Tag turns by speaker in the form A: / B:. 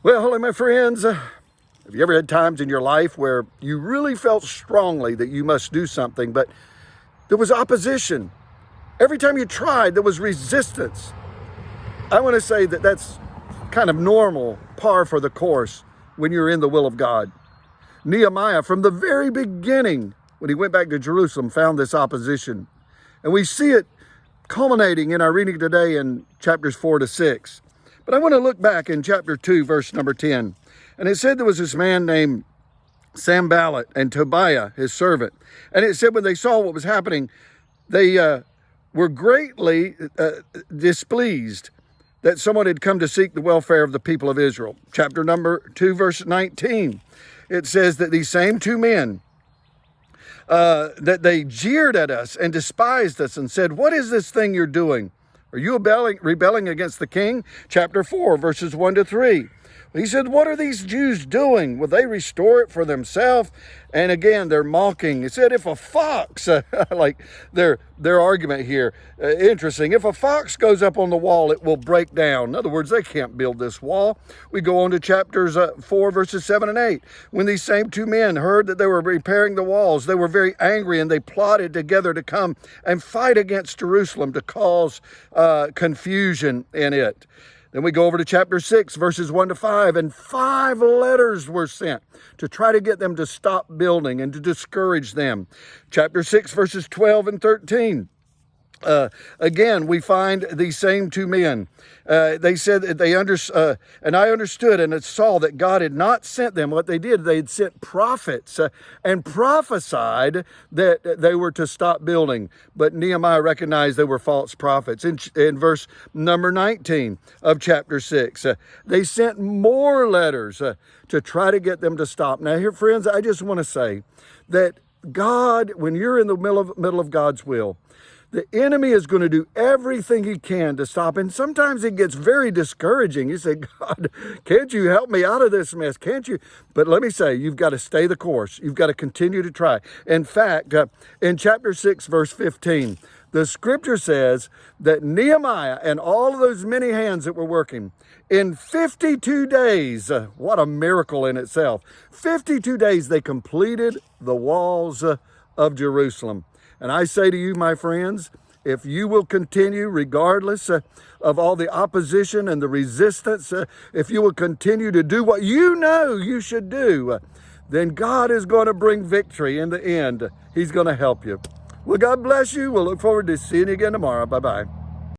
A: Well, hello, my friends. Have you ever had times in your life where you really felt strongly that you must do something, but there was opposition? Every time you tried, there was resistance. I want to say that that's kind of normal, par for the course when you're in the will of God. Nehemiah, from the very beginning, when he went back to Jerusalem, found this opposition. And we see it culminating in our reading today in chapters 4 to 6. But I want to look back in chapter 2, verse number 10. And it said there was this man named Sanballat and Tobiah, his servant. And it said when they saw what was happening, they were greatly displeased that someone had come to seek the welfare of the people of Israel. Chapter number 2, verse 19. It says that these same two men, that they jeered at us and despised us and said, "What is this thing you're doing? Are you rebelling against the king?" Chapter 4, verses 1 to 3. He said, "What are these Jews doing? Will they restore it for themselves?" And again, they're mocking. It said, if a fox, like their argument here, interesting. If a fox goes up on the wall, it will break down. In other words, they can't build this wall. We go on to chapters 4, verses 7 and 8. When these same two men heard that they were repairing the walls, they were very angry, and they plotted together to come and fight against Jerusalem to cause confusion in it. Then we go over to chapter 6, verses 1 to 5, and 5 letters were sent to try to get them to stop building and to discourage them. Chapter 6, verses 12 and 13. Again, we find these same two men. They said that and I understood and saw that God had not sent them. What they did, they had sent prophets and prophesied that they were to stop building. But Nehemiah recognized they were false prophets. In verse number 19 of chapter 6, they sent more letters to try to get them to stop. Now, here, friends, I just want to say that God, when you're in the middle of God's will, the enemy is going to do everything he can to stop. And sometimes it gets very discouraging. You say, "God, can't you help me out of this mess? Can't you?" But let me say, you've got to stay the course. You've got to continue to try. In fact, in chapter 6, verse 15, the scripture says that Nehemiah and all of those many hands that were working, in 52 days, what a miracle in itself, 52 days they completed the walls of Jerusalem. And I say to you, my friends, if you will continue regardless of all the opposition and the resistance, if you will continue to do what you know you should do, then God is going to bring victory in the end. He's going to help you. Well, God bless you. We'll look forward to seeing you again tomorrow. Bye-bye.